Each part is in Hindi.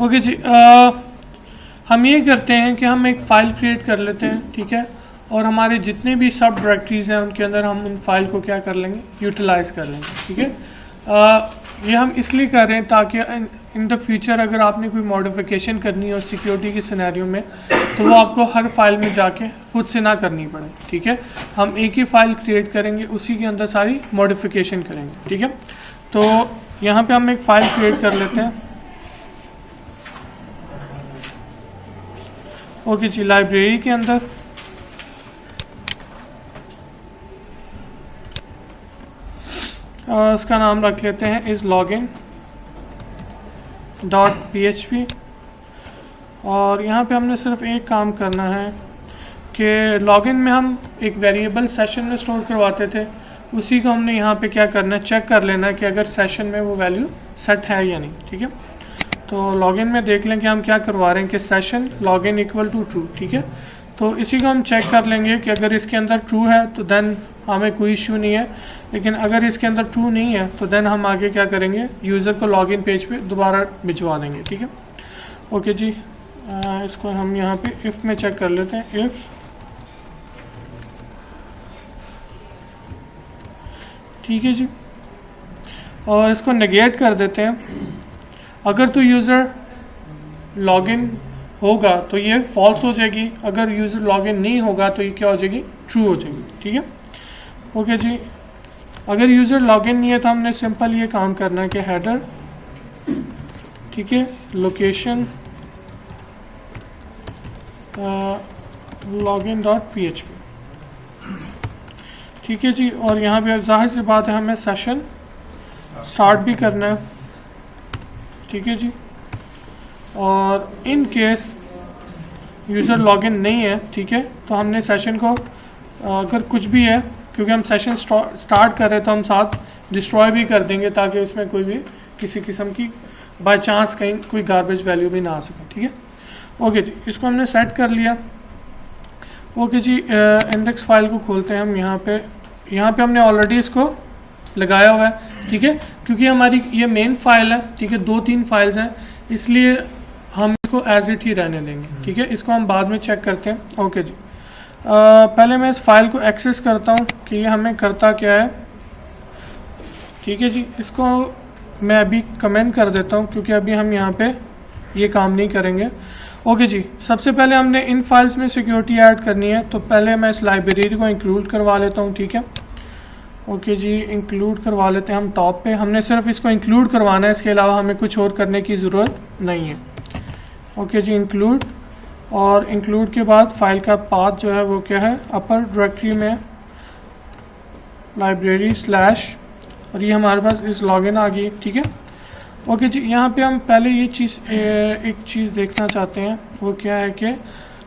ओके जी, हम ये करते हैं कि हम एक फ़ाइल क्रिएट कर लेते हैं, ठीक है, और हमारे जितने भी सब डायरेक्टरीज हैं उनके अंदर हम उन फाइल को क्या कर लेंगे, यूटिलाइज कर लेंगे, ठीक है। ये हम इसलिए कर रहे हैं ताकि इन द फ्यूचर अगर आपने कोई मॉडिफिकेशन करनी हो सिक्योरिटी के सिनेरियो में तो वो आपको हर फाइल में जाके खुद से ना करनी पड़े, ठीक है। हम एक ही फाइल क्रिएट करेंगे, उसी के अंदर सारी मॉडिफिकेशन करेंगे, ठीक है। तो यहाँ पे हम एक फाइल क्रिएट कर लेते हैं। ओके जी, लाइब्रेरी के अंदर उसका नाम रख लेते हैं इस login.php और यहाँ पे हमने सिर्फ एक काम करना है कि लॉगिन में हम एक वेरिएबल सेशन में स्टोर करवाते थे, उसी को हमने यहाँ पे क्या करना है, चेक कर लेना है कि अगर सेशन में वो वैल्यू सेट है या नहीं, ठीक है। तो लॉगिन में देख लें कि हम क्या करवा रहे हैं कि session login equal to true, ठीक है। तो इसी को हम चेक कर लेंगे कि अगर इसके अंदर ट्रू है तो देन हमें कोई इश्यू नहीं है, लेकिन अगर इसके अंदर ट्रू नहीं है तो देन हम आगे क्या करेंगे, यूज़र को लॉगिन पेज पे दोबारा भिजवा देंगे, ठीक है। ओके जी, इसको हम यहाँ पे इफ़ में चेक कर लेते हैं, इफ़, ठीक है जी, और इसको नेगेट कर देते हैं। अगर तो यूज़र लॉगिन होगा तो ये फॉल्स हो जाएगी, अगर यूज़र लॉगिन नहीं होगा तो ये क्या हो जाएगी, ट्रू हो जाएगी, ठीक है। ओके जी, अगर यूज़र लॉगिन नहीं है तो हमने सिंपल ये काम करना है कि हेडर, ठीक है, लोकेशन login.php, ठीक है जी। और यहाँ पे जाहिर सी बात है हमें सेशन स्टार्ट भी करना है, ठीक है जी। और इन केस यूज़र लॉगिन नहीं है, ठीक है, तो हमने सेशन को अगर कुछ भी है, क्योंकि हम सेशन स्टार्ट कर रहे हैं तो हम साथ डिस्ट्रॉय भी कर देंगे ताकि उसमें कोई भी किसी किस्म की बाय चांस कहीं कोई गार्बेज वैल्यू भी ना आ सके, ठीक है। ओके जी, इसको हमने सेट कर लिया। ओके जी, इंडेक्स फाइल को खोलते हैं हम। यहाँ पे हमने ऑलरेडी इसको लगाया हुआ है, ठीक है, क्योंकि हमारी ये मेन फाइल है, ठीक है, 2-3 फाइल्स हैं, इसलिए हम इसको एज इट ही रहने देंगे, ठीक है। इसको हम बाद में चेक करते हैं। ओके जी, पहले मैं इस फाइल को एक्सेस करता हूँ कि ये हमें करता क्या है, ठीक है जी। इसको मैं अभी कमेंट कर देता हूँ क्योंकि अभी हम यहाँ पे ये काम नहीं करेंगे। ओके जी, सबसे पहले हमने इन फाइल्स में सिक्योरिटी ऐड करनी है, तो पहले मैं इस लाइब्रेरी को इंक्लूड करवा लेता हूँ, ठीक है। ओके जी, इंक्लूड करवा लेते हैं हम टॉप पे। हमने सिर्फ इसको इंक्लूड करवाना है, इसके अलावा हमें कुछ और करने की ज़रूरत नहीं है। ओके जी, इंक्लूड, और इंक्लूड के बाद फाइल का पाथ जो है वो क्या है, अपर डायरेक्टरी में लाइब्रेरी स्लैश, और ये हमारे पास इस लॉगिन आ गई, ठीक है। ओके जी, यहाँ पे हम पहले ये चीज़ एक चीज़ देखना चाहते हैं, वो क्या है कि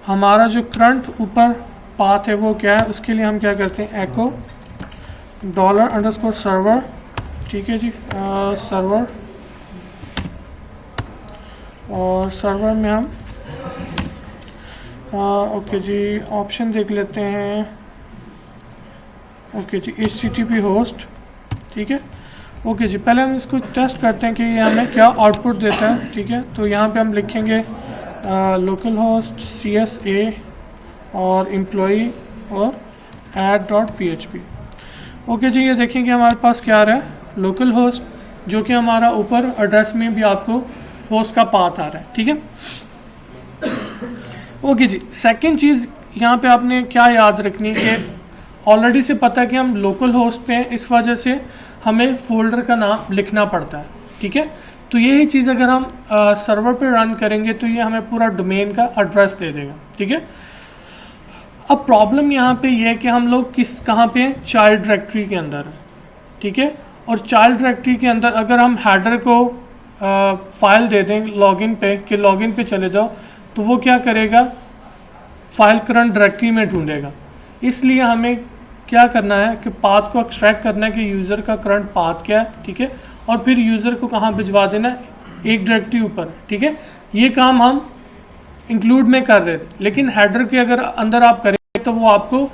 हमारा जो करंट ऊपर पाथ है वो क्या है, उसके लिए हम क्या करते हैं, एको $_server, ठीक है जी, सर्वर, और सर्वर में हम ओके जी ऑप्शन देख लेते हैं। ओके जी, HTTP होस्ट, ठीक है। ओके जी, पहले हम इसको टेस्ट करते हैं कि ये हमें क्या आउटपुट देता है, ठीक है। तो यहाँ पे हम लिखेंगे लोकल होस्ट CSA और एम्प्लॉई और add.php। ओके जी, ये देखेंगे हमारे पास क्या आ रहा है, लोकल होस्ट, जो कि हमारा ऊपर एड्रेस में भी आपको होस्ट का पाथ आ रहा है, ठीक है। ओके जी, सेकंड चीज़ यहाँ पे आपने क्या याद रखनी है कि ऑलरेडी से पता है कि हम लोकल होस्ट पे हैं, इस वजह से हमें फोल्डर का नाम लिखना पड़ता है, ठीक है। तो यही चीज़ अगर हम सर्वर पे रन करेंगे तो ये हमें पूरा डोमेन का एड्रेस दे देगा, ठीक है। अब प्रॉब्लम यहाँ पे ये है कि हम लोग कहाँ पे हैं, चाइल्ड डायरेक्टरी के अंदर, ठीक है। और चाइल्ड डायरेक्टरी के अंदर अगर हम हेडर को फाइल दे दें लॉगिन पे कि लॉगिन पे चले जाओ, तो वो क्या करेगा, फाइल करंट डायरेक्टरी में ढूंढेगा। इसलिए हमें क्या करना है कि पाथ को एक्सट्रैक्ट करना है कि यूज़र का करंट पाथ क्या है, ठीक है, और फिर यूज़र को कहाँ भिजवा देना है, एक डायरेक्टरी ऊपर, ठीक है। ये काम हम इंक्लूड में कर रहे थे, लेकिन हेडर के अगर अंदर आप करेंगे तो वो आपको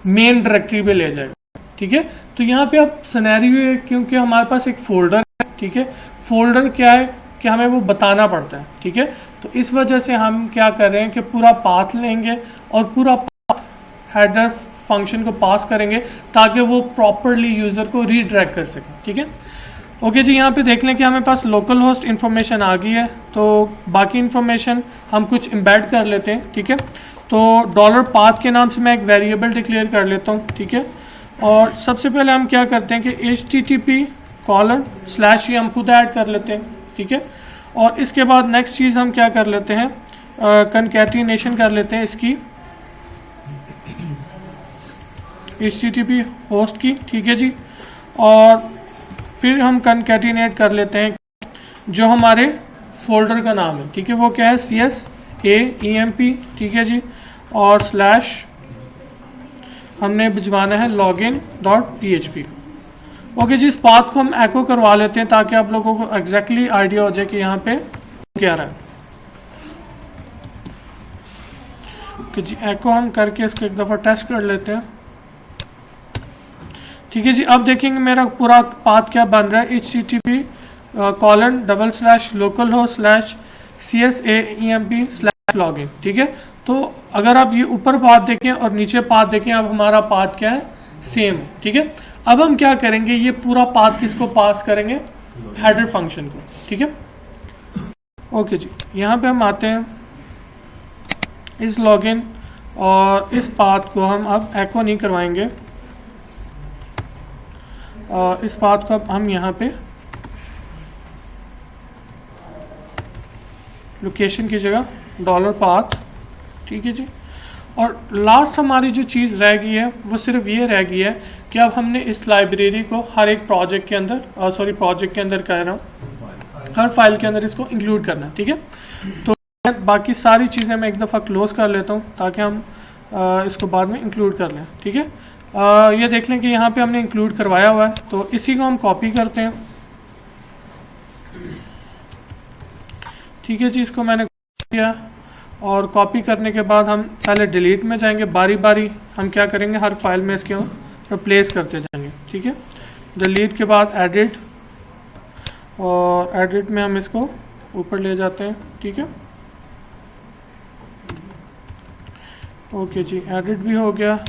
मेन डायरेक्टरी पे ले जाएगा, ठीक है। तो यहाँ पे अब सिनेरियो है, क्योंकि हमारे पास एक फोल्डर है, ठीक है। फोल्डर क्या है कि हमें वो बताना पड़ता है, ठीक है। तो इस वजह से हम क्या कर रहे हैं कि पूरा पाथ लेंगे और पूरा पाथ हेडर फंक्शन को पास करेंगे ताकि वो प्रॉपरली यूज़र को रीडायरेक्ट कर सके, ठीक है। ओके जी, यहाँ पे देख लें कि हमें पास लोकल होस्ट इन्फॉर्मेशन आ गई है, तो बाकी इन्फॉर्मेशन हम कुछ एम्बेड कर लेते हैं, ठीक है। तो $path के नाम से मैं एक वेरिएबल डिक्लेयर कर लेता हूँ, ठीक है। और सबसे पहले हम क्या करते हैं कि http:// ये हम खुद ऐड कर लेते हैं, ठीक है। और इसके बाद नेक्स्ट चीज़ हम क्या कर लेते हैं, कंकैटिनेशन कर लेते हैं इसकी http होस्ट की, ठीक है जी। और फिर हम कंकैटिनेट कर लेते हैं जो हमारे फोल्डर का नाम है, ठीक है। वो क्या है, CSAEMP, ठीक है जी। और स्लैश हमने भिजवाना है login.php। ओके जी, इस पाथ को हम एको करवा लेते हैं ताकि आप लोगों को एग्जैक्टली आइडिया हो जाए कि यहाँ पे क्या रहा है। ओके जी, एको हम करके इसको एक दफ़ा टेस्ट कर लेते हैं, ठीक है जी। अब देखेंगे मेरा पूरा पाथ क्या बन रहा है, http://localhost/CSAEMP/login, ठीक है। तो अगर आप ये ऊपर पाथ देखें और नीचे पाथ देखें, अब हमारा पाथ क्या है, सेम है, ठीक है। अब हम क्या करेंगे, ये पूरा पाथ किसको पास करेंगे, हेडर फंक्शन को, ठीक है। ओके जी, यहाँ पे हम आते हैं इस लॉगिन और इस पाथ को हम अब एको नहीं करवाएंगे, और इस पाथ को अब हम यहाँ पे लोकेशन की जगह $path, ठीक है जी। और लास्ट हमारी जो चीज़ रह गई है वो सिर्फ ये रह गई है कि अब हमने इस लाइब्रेरी को हर एक प्रोजेक्ट के अंदर प्रोजेक्ट के अंदर कह रहा हूँ, हर फाइल के अंदर इसको इंक्लूड करना है, ठीक है। तो बाकी सारी चीज़ें मैं एक दफ़ा क्लोज कर लेता हूँ ताकि हम इसको बाद में इंक्लूड कर लें, ठीक है। ये देख लें कि यहाँ पे हमने इंक्लूड करवाया हुआ है, तो इसी को हम कॉपी करते हैं, ठीक है जी। इसको मैंने किया और कॉपी करने के बाद हम पहले डिलीट में जाएंगे, बारी बारी हम क्या करेंगे, हर फाइल में इसके हम रिप्लेस करते जाएंगे, ठीक है। डिलीट के बाद एडिट, और एडिट में हम इसको ऊपर ले जाते हैं, ठीक है। ओके जी, एडिट भी हो गया,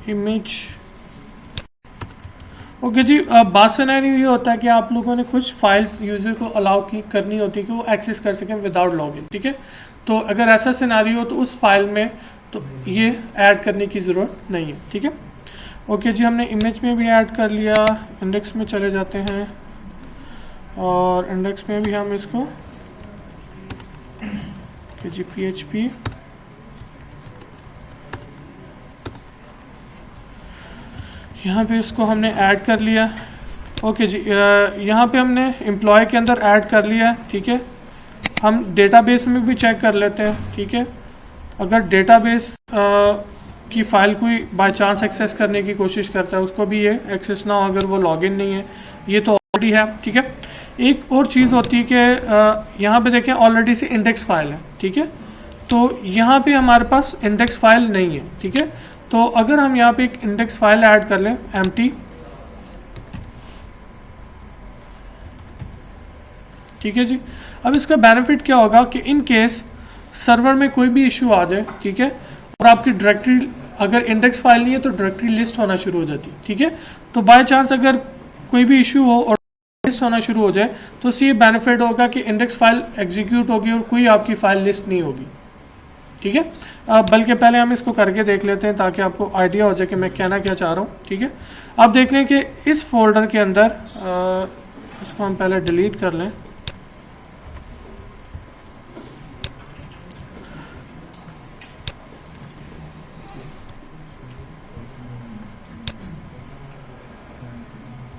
इमेज। ओके जी, बात सिनेरियो ये होता है कि आप लोगों ने कुछ फाइल्स यूज़र को अलाउ करनी होती है कि वो एक्सेस कर सकें विदाउट लॉगिन, ठीक है। तो अगर ऐसा सिनेरियो हो तो उस फाइल में तो ये ऐड करने की ज़रूरत नहीं है, ठीक है। ओके जी, हमने इमेज में भी ऐड कर लिया, इंडेक्स में चले जाते हैं और इंडेक्स में भी हम इसको ओके जी PHP यहाँ पे इसको हमने ऐड कर लिया। ओके जी, यहाँ पे हमने एम्प्लॉय के अंदर ऐड कर लिया, ठीक है। हम डेटाबेस में भी चेक कर लेते हैं, ठीक है। अगर डेटाबेस की फ़ाइल कोई बाय चांस एक्सेस करने की कोशिश करता है, उसको भी ये एक्सेस ना हो अगर वो लॉगिन नहीं है, ये तो ऑलरेडी है, ठीक है। एक और चीज़ होती है कि यहाँ पे देखें ऑलरेडी से इंडेक्स फाइल है, ठीक है। तो यहाँ पे हमारे पास इंडेक्स फाइल नहीं है, ठीक है। तो अगर हम यहाँ पे एक इंडेक्स फाइल ऐड कर लें empty, ठीक है जी। अब इसका बेनिफिट क्या होगा कि इन केस सर्वर में कोई भी इशू आ जाए, ठीक है, और आपकी डायरेक्टरी अगर इंडेक्स फाइल नहीं है तो डायरेक्टरी लिस्ट होना शुरू हो जाती है, ठीक है। तो बाय चांस अगर कोई भी इशू हो और लिस्ट होना शुरू हो जाए तो इससे ये बेनिफिट होगा कि इंडेक्स फाइल एग्जीक्यूट होगी और कोई आपकी फाइल लिस्ट नहीं होगी, ठीक है। बल्कि पहले हम इसको करके देख लेते हैं ताकि आपको आइडिया हो जाए कि मैं कहना क्या चाह रहा हूँ, ठीक है। अब देख लें कि इस फोल्डर के अंदर इसको हम पहले डिलीट कर लें,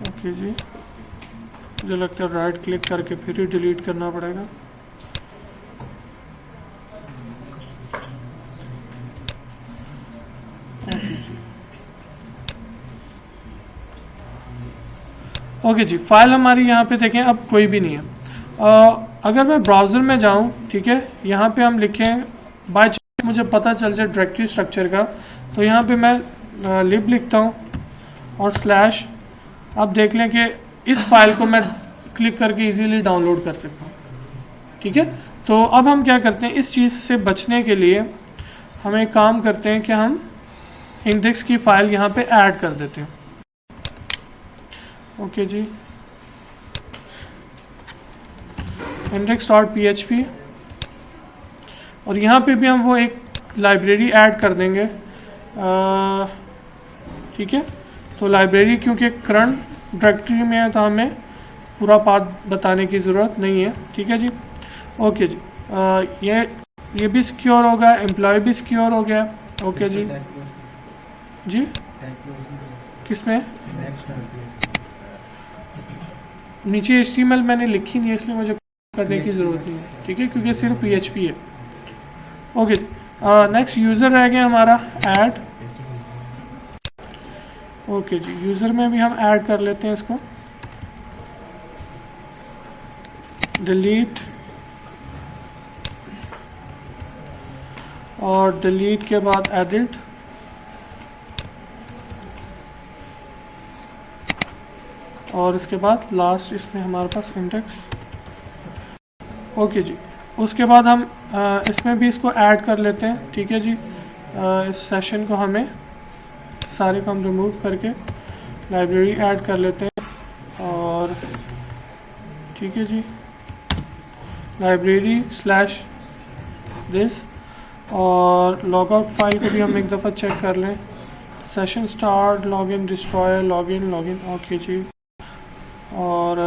ओके जी। मुझे लगता है राइट क्लिक करके फिर ही डिलीट करना पड़ेगा। ओके जी, फाइल हमारी यहाँ पे देखें अब कोई भी नहीं है। अगर मैं ब्राउज़र में जाऊँ, ठीक है, यहाँ पे हम लिखें बाय चांस मुझे पता चल जाए डायरेक्टरी स्ट्रक्चर का, तो यहाँ पे मैं लिब लिखता हूँ और स्लैश। अब देख लें कि इस फाइल को मैं क्लिक करके इजीली डाउनलोड कर सकता हूँ। ठीक है, तो अब हम क्या करते हैं, इस चीज़ से बचने के लिए हम एक काम करते हैं कि हम इंडेक्स की फाइल यहाँ पे ऐड कर देते हैं। ओके जी, index.php, और यहाँ पे भी हम वो एक लाइब्रेरी ऐड कर देंगे। ठीक है, तो लाइब्रेरी क्योंकि करंट डायरेक्टरी में है तो हमें पूरा पाथ बताने की ज़रूरत नहीं है। ठीक है जी, ओके जी, ये भी सिक्योर हो गया, एम्प्लॉय भी सिक्योर हो गया। ओके जी, जी किसमें नीचे HTML मैंने लिखी नहीं है इसलिए मुझे करने की ज़रूरत नहीं है। ठीक है, क्योंकि सिर्फ PHP है। ओके, नेक्स्ट यूज़र रह गया हमारा ऐड। ओके जी, यूज़र में भी हम ऐड कर लेते हैं इसको, डिलीट, और डिलीट के बाद एडिट, और इसके बाद लास्ट इसमें हमारे पास इंडेक्स। ओके जी, उसके बाद हम इसमें भी इसको ऐड कर लेते हैं। ठीक है जी, इस सेशन को हमें सारे को हम रिमूव करके लाइब्रेरी ऐड कर लेते हैं, और ठीक है जी, लाइब्रेरी स्लैश दिस, और लॉगआउट फाइल को भी हम एक दफ़ा चेक कर लें, session start, login, destroy, login, login. Okay जी, और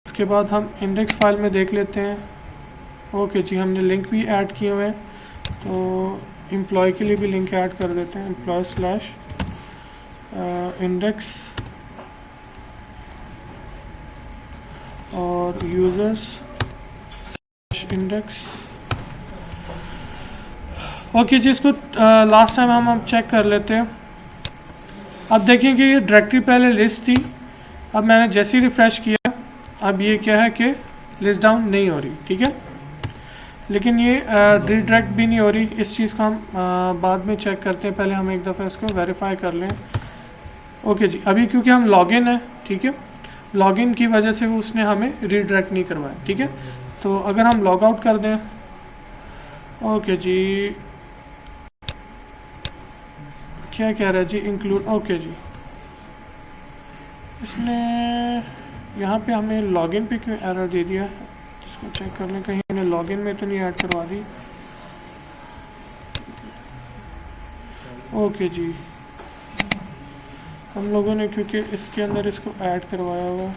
उसके बाद हम इंडेक्स फाइल में देख लेते हैं। ओके जी, हमने लिंक भी ऐड किए हुए हैं, तो एम्प्लॉय के लिए भी लिंक ऐड कर देते हैं, एम्प्लॉय स्लैश इंडेक्स, और यूजर्स इंडेक्स। ओके जी, इसको लास्ट टाइम हम चेक कर लेते हैं। अब देखें कि ये डायरेक्टरी पहले लिस्ट थी, अब मैंने जैसे ही रिफ्रेश किया अब ये क्या है कि लिस्ट डाउन नहीं हो रही। ठीक है, लेकिन ये रिडायरेक्ट भी नहीं हो रही। इस चीज़ को हम बाद में चेक करते हैं, पहले हम एक दफ़ा इसको वेरीफाई कर लें। ओके जी, अभी क्योंकि हम लॉगिन है, ठीक है, लॉगिन की वजह से वो उसने हमें रिडायरेक्ट नहीं करवाया। ठीक है, तो अगर हम लॉग आउट कर दें, ओके जी, क्या कह रहा है जी, इंक्लूड। ओके जी, इसने यहाँ पे हमें लॉगिन पे क्यों एरर दे दिया, इसको चेक कर लें, कहीं हमने लॉगिन में तो नहीं ऐड करवा दी। ओके जी, हम लोगों ने क्योंकि इसके अंदर इसको ऐड करवाया हुआ।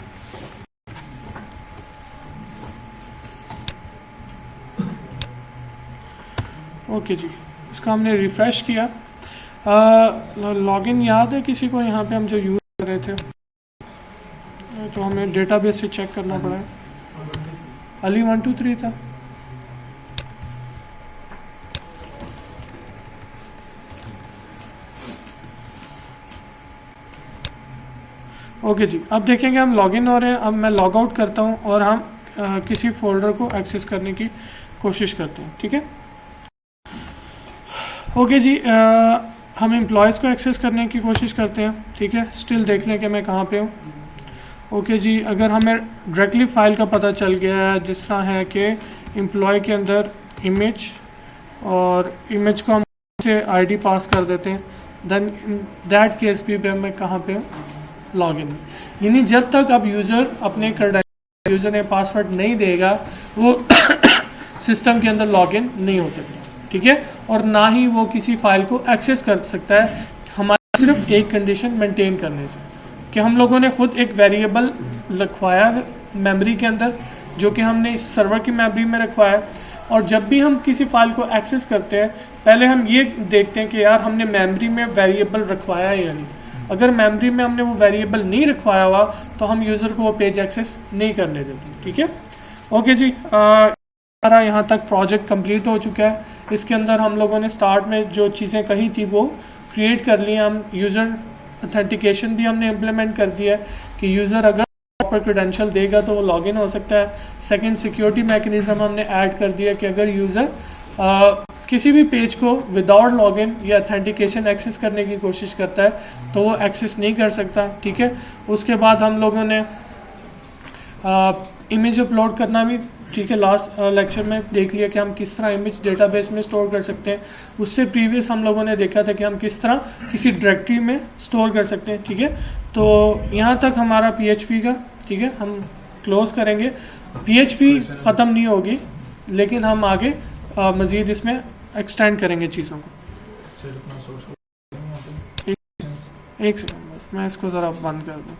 ओके जी, इसको हमने रिफ्रेश किया। लॉगिन याद है किसी को यहाँ पे हम जो यूज़ कर रहे थे, तो हमें डेटाबेस से चेक करना पड़ा है। अली 1 2 3 था। ओके जी, अब देखेंगे हम लॉगिन हो रहे हैं। अब मैं लॉग आउट करता हूँ और हम किसी फोल्डर को एक्सेस करने की कोशिश करते हैं। ठीक है, ओके जी, हम एम्प्लॉयज़ को एक्सेस करने की कोशिश करते हैं। ठीक है, स्टिल देख लें कि मैं कहाँ पे हूँ। ओके जी, अगर हमें डायरेक्टली फाइल का पता चल गया है, जिस तरह है कि एम्प्लॉय के अंदर इमेज, और इमेज को हम से आईडी पास कर देते हैं, देन इन दैट केस भी मैं कहाँ पे हूँ, लॉगिन। यानी जब तक अब यूज़र अपने यूज़र ने पासवर्ड नहीं देगा वो सिस्टम के अंदर लॉगिन नहीं हो सकता। ठीक है, और ना ही वो किसी फाइल को एक्सेस कर सकता है, हमारे सिर्फ एक कंडीशन मेंटेन करने से, कि हम लोगों ने खुद एक वेरिएबल रखवाया मेमोरी के अंदर, जो कि हमने इस सर्वर की मेमोरी में रखवाया। और जब भी हम किसी फाइल को एक्सेस करते हैं, पहले हम ये देखते हैं कि यार हमने मेमोरी में वेरिएबल रखवाया है या नहीं। अगर मेमोरी में हमने वो वेरिएबल नहीं रखवाया हुआ तो हम यूज़र को वो पेज एक्सेस नहीं करने देते। ठीक है, ओके जी, हमारा यहाँ तक प्रोजेक्ट कंप्लीट हो चुका है। इसके अंदर हम लोगों ने स्टार्ट में जो चीज़ें कही थी वो क्रिएट कर ली। हम यूज़र ऑथेंटिकेशन भी हमने इम्प्लीमेंट कर दिया है कि यूज़र अगर प्रॉपर क्रेडेंशियल देगा तो वो लॉगिन हो सकता है। सेकंड, सिक्योरिटी मैकेनिज्म हमने ऐड कर दिया कि अगर यूज़र किसी भी पेज को विदाउट लॉगिन या ऑथेंटिकेशन एक्सेस करने की कोशिश करता है तो वो एक्सेस नहीं कर सकता, ठीक है। उसके बाद हम लोगों ने इमेज अपलोड करना भी, ठीक है, लास्ट लेक्चर में देख लिया कि हम किस तरह इमेज डेटाबेस में स्टोर कर सकते हैं। उससे प्रीवियस हम लोगों ने देखा था कि हम किस तरह किसी डायरेक्टरी में स्टोर कर सकते हैं, ठीक है। तो यहाँ तक हमारा PHP का, ठीक है, हम क्लोज करेंगे। PHP ख़त्म नहीं होगी, लेकिन हम आगे मज़ीद इसमें एक्सटेंड करेंगे चीज़ों को। एक सेकंड बस, मैं इसको ज़रा बंद कर दूँ।